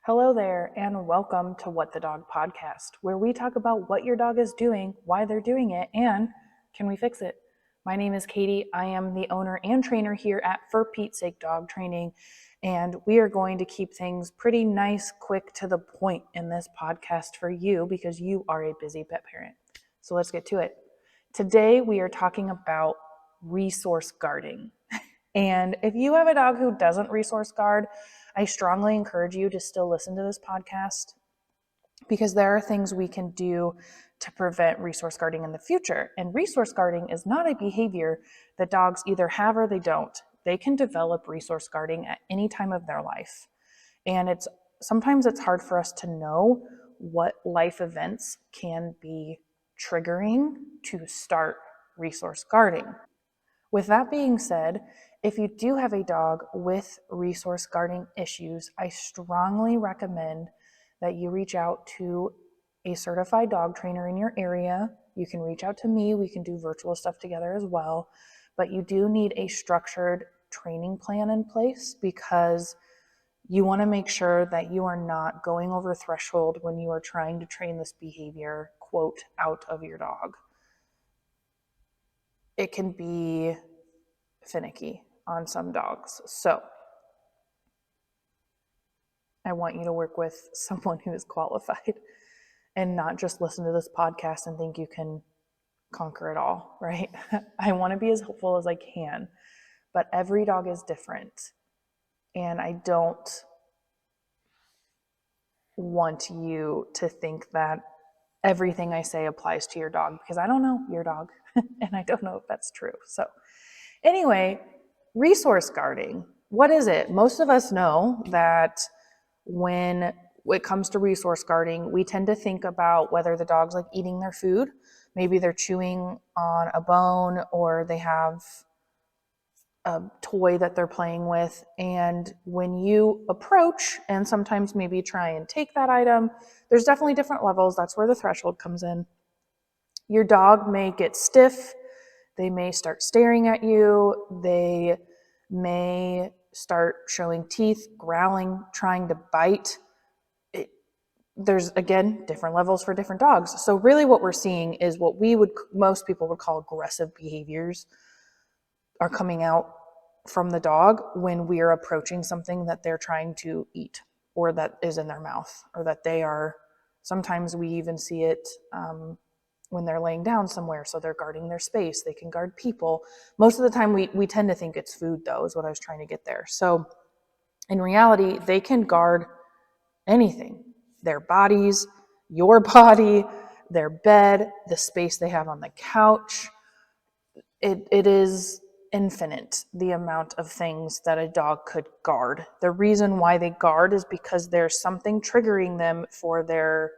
Hello there, and welcome to What the Dog Podcast, where we talk about what your dog is doing, why they're doing it, and can we fix it? My name is Katie. I am the owner and trainer here at For Pete's Sake Dog Training, and we are going to keep things pretty nice, quick, to the point in this podcast for you because you are a busy pet parent. So let's get to it. Today, we are talking about resource guarding. And if you have a dog who doesn't resource guard, I strongly encourage you to still listen to this podcast because there are things we can do to prevent resource guarding in the future. And resource guarding is not a behavior that dogs either have or they don't. They can develop resource guarding at any time of their life. And sometimes it's hard for us to know what life events can be triggering to start resource guarding. With that being said, if you do have a dog with resource guarding issues, I strongly recommend that you reach out to a certified dog trainer in your area. You can reach out to me. We can do virtual stuff together as well. But you do need a structured training plan in place because you want to make sure that you are not going over threshold when you are trying to train this behavior, quote, out of your dog. It can be finicky on some dogs. So I want you to work with someone who is qualified and not just listen to this podcast and think you can conquer it all, right? I want to be as helpful as I can, but every dog is different. And I don't want you to think that everything I say applies to your dog because I don't know your dog and I don't know if that's true. So anyway, resource guarding. What is it? Most of us know that when it comes to resource guarding, we tend to think about whether the dog's like eating their food. Maybe they're chewing on a bone or they have a toy that they're playing with. And when you approach and sometimes maybe try and take that item, there's definitely different levels. That's where the threshold comes in. Your dog may get stiff. They may start staring at you. They may start showing teeth, growling, trying to bite. There's, again, different levels for different dogs. So really what we're seeing is what most people would call aggressive behaviors are coming out from the dog when we are approaching something that they're trying to eat or that is in their mouth or that they are. Sometimes we even see it when they're laying down somewhere, so they're guarding their space. They can guard people. Most of the time we tend to think it's food, though, is what I was trying to get there. So in reality, they can guard anything. Their bodies, your body, their bed, the space they have on the couch. It is infinite, the amount of things that a dog could guard. The reason why they guard is because there's something triggering them for their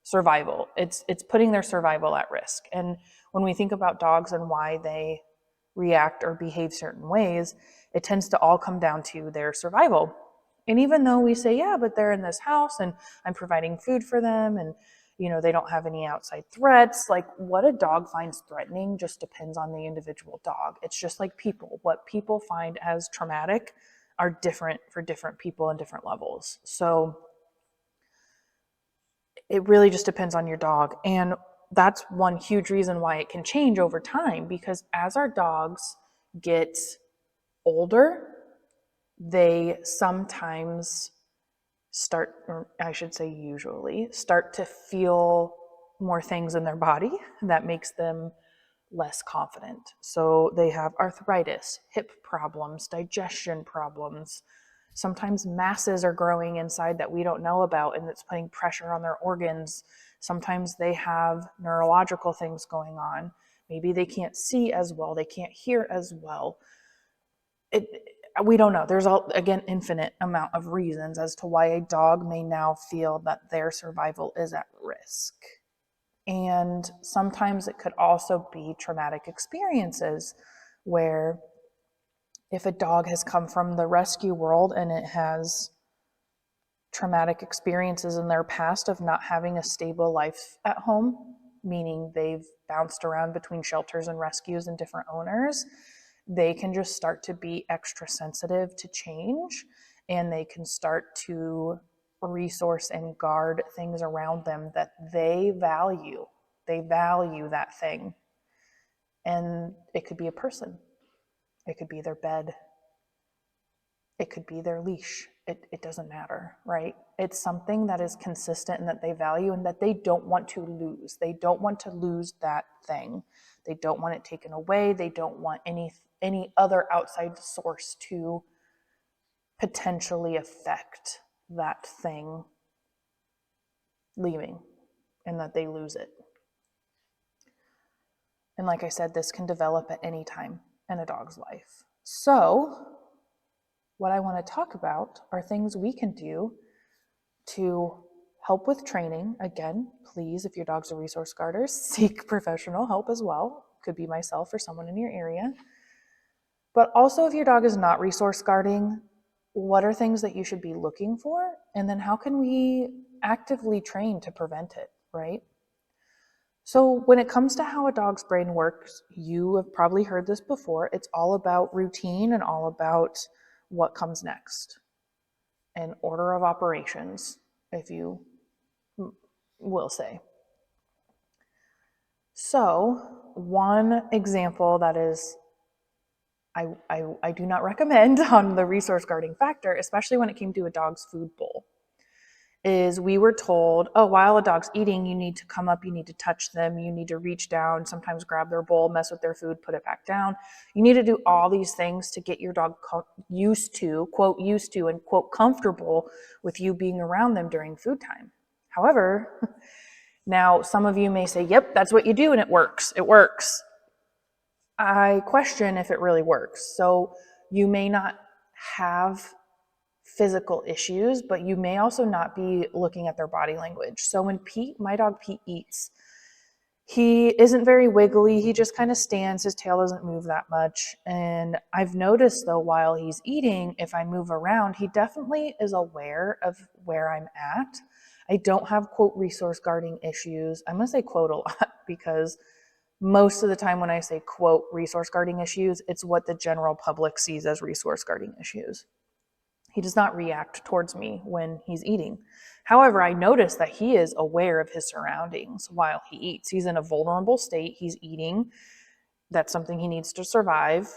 survival. It's putting their survival at risk. And when we think about dogs and why they react or behave certain ways, it tends to all come down to their survival. And even though we say, yeah, but they're in this house and I'm providing food for them and they don't have any outside threats, like what a dog finds threatening just depends on the individual dog. It's just like people. What people find as traumatic are different for different people and different levels. So it really just depends on your dog. And that's one huge reason why it can change over time, because as our dogs get older, they sometimes start, or I should say usually, start to feel more things in their body that makes them less confident. So they have arthritis, hip problems, digestion problems. Sometimes masses are growing inside that we don't know about and it's putting pressure on their organs. Sometimes they have neurological things going on. Maybe they can't see as well, they can't hear as well. We don't know. There's again infinite amount of reasons as to why a dog may now feel that their survival is at risk. And sometimes it could also be traumatic experiences where if a dog has come from the rescue world and it has traumatic experiences in their past of not having a stable life at home, meaning they've bounced around between shelters and rescues and different owners, they can just start to be extra sensitive to change and they can start to resource and guard things around them that they value. They value that thing. And it could be a person. It could be their bed. It could be their leash. It doesn't matter, right? It's something that is consistent and that they value and that they don't want to lose. They don't want to lose that thing. They don't want it taken away. They don't want any other outside source to potentially affect that thing leaving and that they lose it. And like I said, this can develop at any time in a dog's life. So what I want to talk about are things we can do to help with training. Again, please, if your dog's a resource guarder, seek professional help as well. Could be myself or someone in your area. But also, if your dog is not resource guarding, what are things that you should be looking for? And then how can we actively train to prevent it, right? So when it comes to how a dog's brain works, you have probably heard this before. It's all about routine and all about what comes next, an order of operations, if you will say. So one example that is I do not recommend on the resource guarding factor, especially when it came to a dog's food bowl, is we were told, oh, while a dog's eating, you need to come up, you need to touch them, you need to reach down, sometimes grab their bowl, mess with their food, put it back down. You need to do all these things to get your dog used to, and quote, comfortable with you being around them during food time. However, now some of you may say, yep, that's what you do and it works. It works. I question if it really works. So you may not have physical issues, but you may also not be looking at their body language. So when my dog Pete eats, he isn't very wiggly. He just kind of stands. His tail doesn't move that much. And I've noticed though, while he's eating, if I move around, he definitely is aware of where I'm at. I don't have quote resource guarding issues. I'm going to say quote a lot because most of the time when I say quote resource guarding issues, it's what the general public sees as resource guarding issues. He does not react towards me when he's eating. However, I notice that he is aware of his surroundings while he eats. He's in a vulnerable state. He's eating. That's something he needs to survive.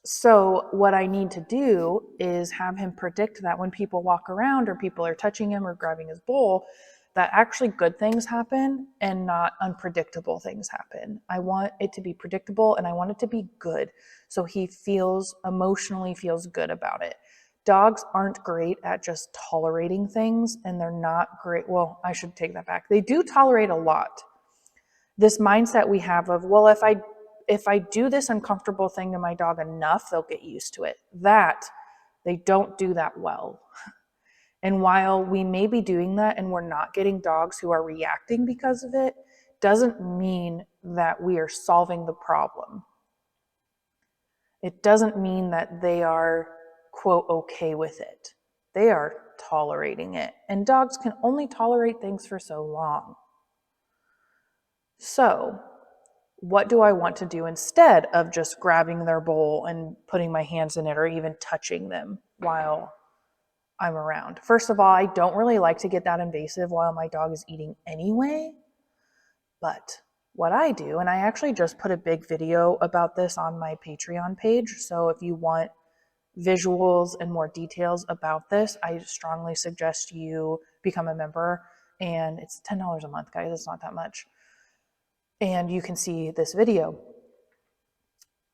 So what I need to do is have him predict that when people walk around or people are touching him or grabbing his bowl, that actually good things happen and not unpredictable things happen. I want it to be predictable and I want it to be good. So he emotionally feels good about it. Dogs aren't great at just tolerating things, and they're not great. Well, I should take that back. They do tolerate a lot. This mindset we have of, well, if I do this uncomfortable thing to my dog enough, they'll get used to it. That they don't do that well. And while we may be doing that and we're not getting dogs who are reacting because of it, doesn't mean that we are solving the problem. It doesn't mean that they are, quote, okay with it. They are tolerating it. And dogs can only tolerate things for so long. So, what do I want to do instead of just grabbing their bowl and putting my hands in it or even touching them while I'm around? First of all, I don't really like to get that invasive while my dog is eating anyway. But what I do, and I actually just put a big video about this on my Patreon page. So if you want visuals and more details about this, I strongly suggest you become a member. And it's $10 a month, guys. It's not that much. And you can see this video.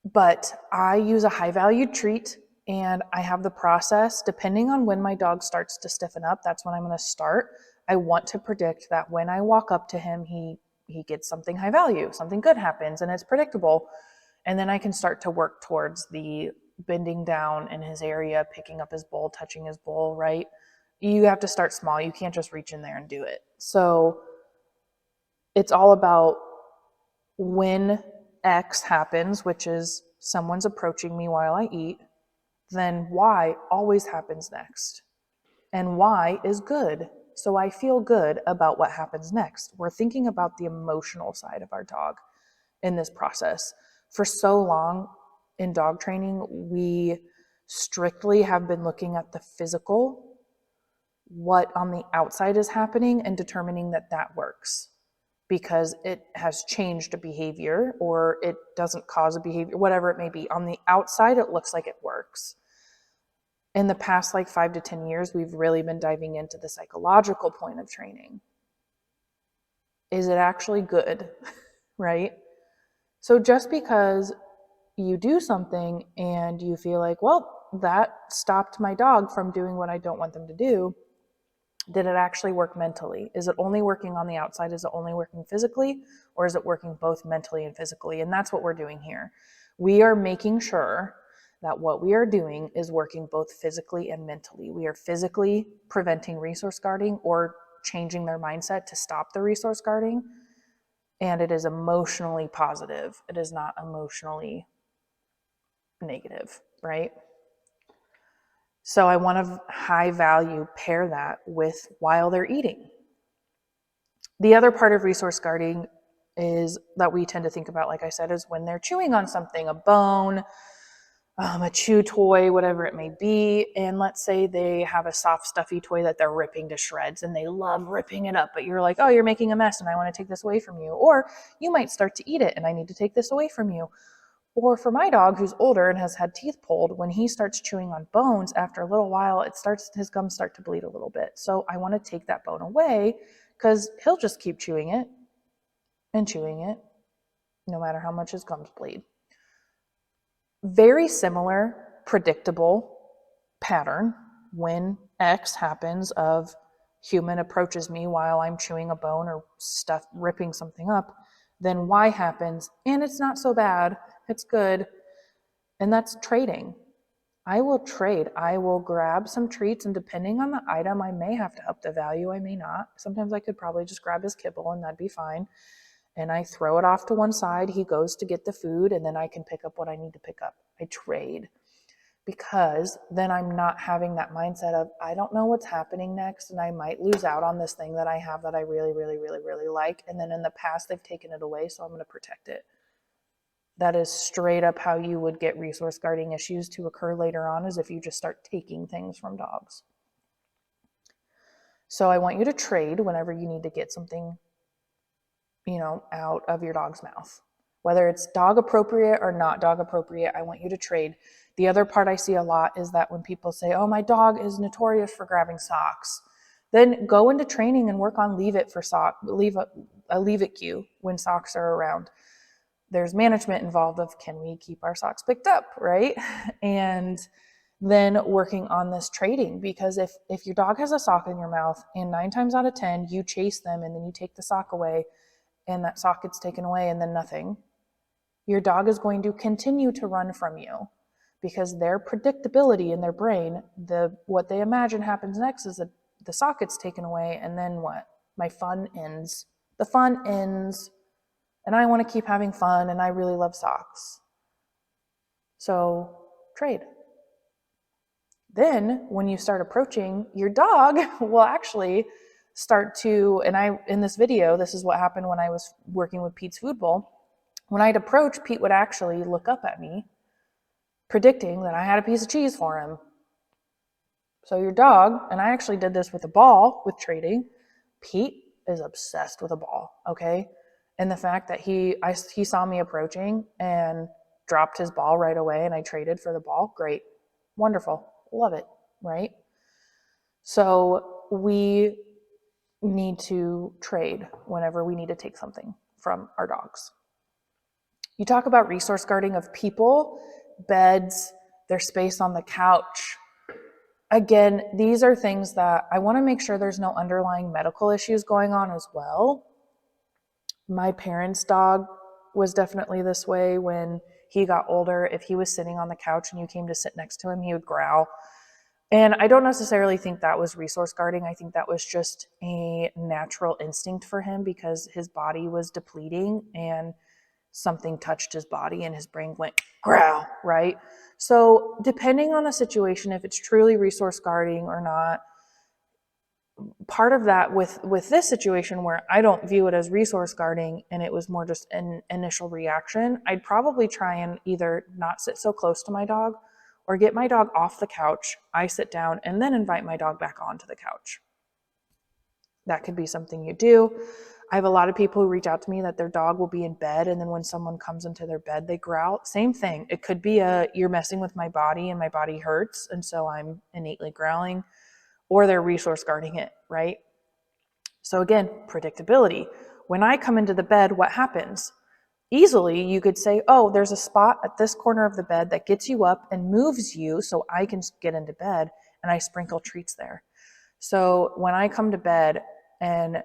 But I use a high-valued treat, and I have the process, depending on when my dog starts to stiffen up, that's when I'm going to start. I want to predict that when I walk up to him, he gets something high value, something good happens, and it's predictable. And then I can start to work towards the bending down in his area, picking up his bowl, touching his bowl, right? You have to start small. You can't just reach in there and do it. So it's all about when X happens, which is someone's approaching me while I eat, then Y always happens next. And Y is good. So I feel good about what happens next. We're thinking about the emotional side of our dog in this process. For so long in dog training, we strictly have been looking at the physical what on the outside is happening and determining that that works because it has changed a behavior or it doesn't cause a behavior, whatever it may be. On the outside, it looks like it works. In the past, like 5 to 10 years, we've really been diving into the psychological point of training. Is it actually good, right? So just because you do something and you feel like, well, that stopped my dog from doing what I don't want them to do, did it actually work mentally? Is it only working on the outside? Is it only working physically? Or is it working both mentally and physically? And that's what we're doing here. We are making sure that what we are doing is working both physically and mentally. We are physically preventing resource guarding or changing their mindset to stop the resource guarding. And it is emotionally positive. It is not emotionally negative, right? So I want to high value pair that with while they're eating. The other part of resource guarding is that we tend to think about, like I said, is when they're chewing on something, a bone, a chew toy, whatever it may be. And let's say they have a soft, stuffy toy that they're ripping to shreds and they love ripping it up, but you're like, oh, you're making a mess and I want to take this away from you. Or you might start to eat it and I need to take this away from you. Or for my dog who's older and has had teeth pulled, when he starts chewing on bones, after a little while, his gums start to bleed a little bit. So I want to take that bone away because he'll just keep chewing it, no matter how much his gums bleed. Very similar, predictable pattern when X happens of human approaches me while I'm chewing a bone or ripping something up, then Y happens, and it's not so bad. It's good. And that's trading. I will trade. I will grab some treats, and depending on the item, I may have to up the value. I may not. Sometimes I could probably just grab his kibble and that'd be fine. And I throw it off to one side. He goes to get the food, and then I can pick up what I need to pick up. I trade. Because then I'm not having that mindset of, I don't know what's happening next, and I might lose out on this thing that I have that I really, really, really, really like. And then in the past, they've taken it away, so I'm going to protect it. That is straight up how you would get resource guarding issues to occur later on, is if you just start taking things from dogs. So I want you to trade whenever you need to get something, out of your dog's mouth. Whether it's dog appropriate or not dog appropriate, I want you to trade. The other part I see a lot is that when people say, oh, my dog is notorious for grabbing socks, then go into training and work on leave it cue when socks are around. There's management involved of, can we keep our socks picked up, right? And then working on this trading, because if your dog has a sock in your mouth and 9 times out of 10 you chase them and then you take the sock away and that sock gets taken away and then nothing, your dog is going to continue to run from you because their predictability in their brain, what they imagine happens next is that the sock gets taken away and then what? My fun ends. The fun ends and I want to keep having fun and I really love socks. So trade. Then when you start approaching, your dog will actually start to, and in this video, this is what happened when I was working with Pete's food bowl. When I'd approach, Pete would actually look up at me, predicting that I had a piece of cheese for him. So your dog, and I actually did this with a ball with trading, Pete is obsessed with a ball, okay? And the fact that he saw me approaching and dropped his ball right away and I traded for the ball, great, wonderful, love it, right? So we need to trade whenever we need to take something from our dogs. You talk about resource guarding of people, beds, their space on the couch. Again, these are things that I want to make sure there's no underlying medical issues going on as well. My parents' dog was definitely this way when he got older. If he was sitting on the couch and you came to sit next to him, he would growl. And I don't necessarily think that was resource guarding. I think that was just a natural instinct for him because his body was depleting and something touched his body and his brain went growl, right? So depending on the situation, if it's truly resource guarding or not, part of that with this situation where I don't view it as resource guarding and it was more just an initial reaction, I'd probably try and either not sit so close to my dog or get my dog off the couch, I sit down, and then invite my dog back onto the couch. That could be something you do. I have a lot of people who reach out to me that their dog will be in bed, and then when someone comes into their bed, they growl. Same thing. It could be you're messing with my body and my body hurts, and so I'm innately growling, or they're resource guarding it, right? So again, predictability. When I come into the bed, what happens? Easily, you could say, oh, there's a spot at this corner of the bed that gets you up and moves you so I can get into bed, and I sprinkle treats there. So when I come to bed and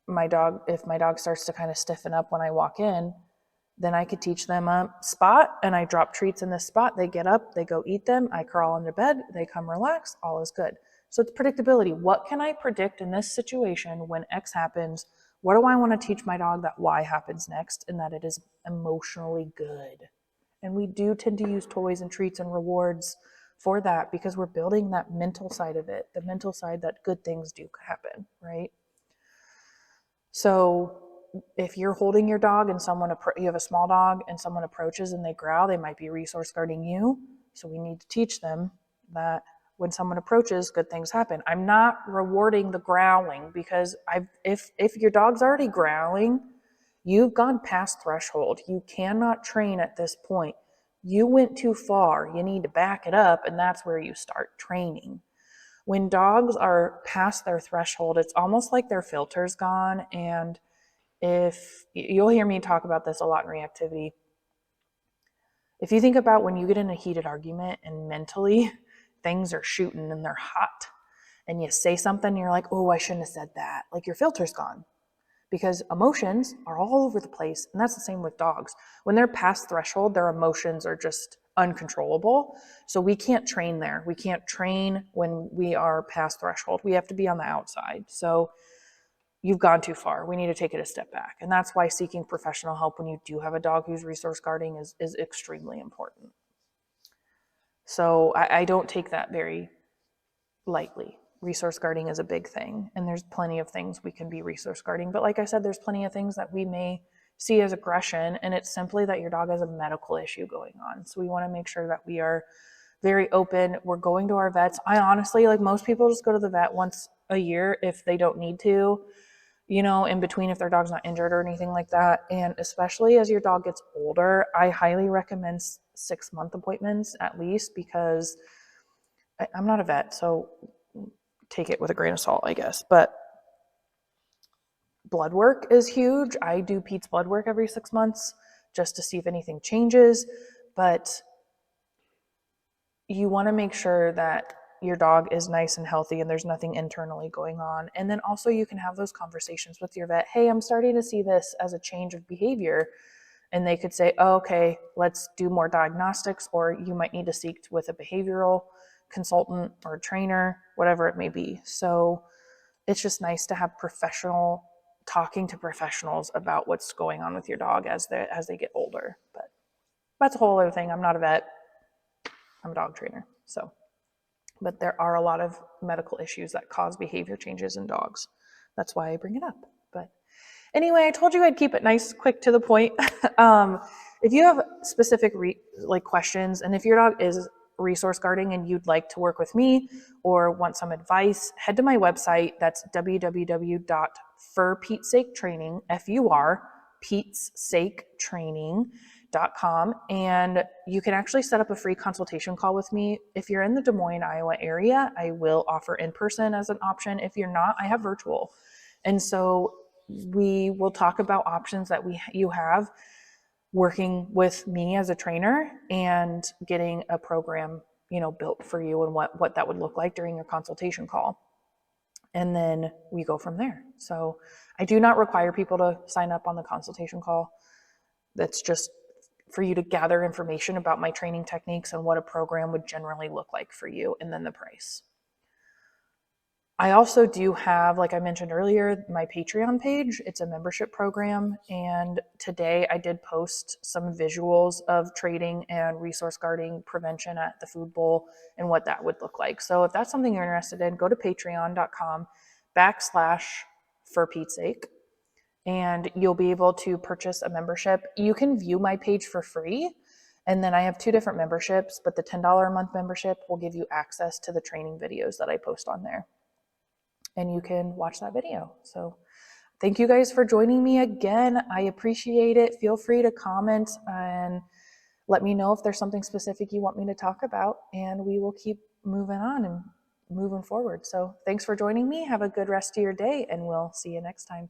if my dog starts to kind of stiffen up when I walk in, then I could teach them a spot, and I drop treats in this spot. They get up, they go eat them. I crawl into bed, they come relax, all is good. So it's predictability. What can I predict in this situation when X happens? What do I want to teach my dog that Y happens next, and that it is emotionally good? And we do tend to use toys and treats and rewards for that because we're building that mental side of it, the mental side that good things do happen, right? So if you're holding your dog and you have a small dog and someone approaches and they growl, they might be resource guarding you. So we need to teach them that when someone approaches, good things happen. I'm not rewarding the growling because if your dog's already growling, you've gone past threshold. You cannot train at this point. You went too far. You need to back it up, and that's where you start training. When dogs are past their threshold, it's almost like their filter's gone. And if you'll hear me talk about this a lot in reactivity, if you think about when you get in a heated argument and mentally things are shooting and they're hot, and you say something and you're like, oh, I shouldn't have said that. Like your filter's gone because emotions are all over the place. And that's the same with dogs. When they're past threshold, their emotions are just uncontrollable. So we can't train there. We can't train when we are past threshold. We have to be on the outside. So you've gone too far. We need to take it a step back. And that's why seeking professional help when you do have a dog who's resource guarding is extremely important. So I don't take that very lightly. Resource guarding is a big thing, and there's plenty of things we can be resource guarding. But like I said, there's plenty of things that we may see as aggression, and it's simply that your dog has a medical issue going on. So we want to make sure that we are very open. We're going to our vets. I honestly, like most people, just go to the vet once a year if they don't need to, in between if their dog's not injured or anything like that. And especially as your dog gets older, I highly recommend 6-month appointments at least, because I'm not a vet, so take it with a grain of salt, I guess. But blood work is huge. I do Pete's blood work every 6 months just to see if anything changes. But you want to make sure that your dog is nice and healthy and there's nothing internally going on. And then also you can have those conversations with your vet. Hey, I'm starting to see this as a change of behavior. And they could say, oh, okay, let's do more diagnostics, or you might need to seek with a behavioral consultant or trainer, whatever it may be. So it's just nice to have talking to professionals about what's going on with your dog as they get older. But that's a whole other thing. I'm not a vet. I'm a dog trainer. But there are a lot of medical issues that cause behavior changes in dogs. That's why I bring it up. But anyway, I told you I'd keep it nice, quick, to the point. If you have specific questions, and if your dog is resource guarding and you'd like to work with me or want some advice, head to my website. That's www.furpetesaketraining, F-U-R, petesaketraining.com, and you can actually set up a free consultation call with me. If you're in the Des Moines, Iowa area, I will offer in-person as an option. If you're not, I have virtual. And so we will talk about options that you have working with me as a trainer and getting a program, built for you, and what that would look like during your consultation call. And then we go from there. So I do not require people to sign up on the consultation call. That's just for you to gather information about my training techniques and what a program would generally look like for you, and then the price. I also do have, like I mentioned earlier, my Patreon page. It's a membership program, and today I did post some visuals of trading and resource guarding prevention at the food bowl and what that would look like. So if that's something you're interested in, go to patreon.com/forpetesake, and you'll be able to purchase a membership. You can view my page for free, And then I have two different memberships, but the $10 a month membership will give you access to the training videos that I post on there. And you can watch that video. So thank you guys for joining me again. I appreciate it. Feel free to comment and let me know if there's something specific you want me to talk about, and we will keep moving on and moving forward. So thanks for joining me. Have a good rest of your day, and we'll see you next time.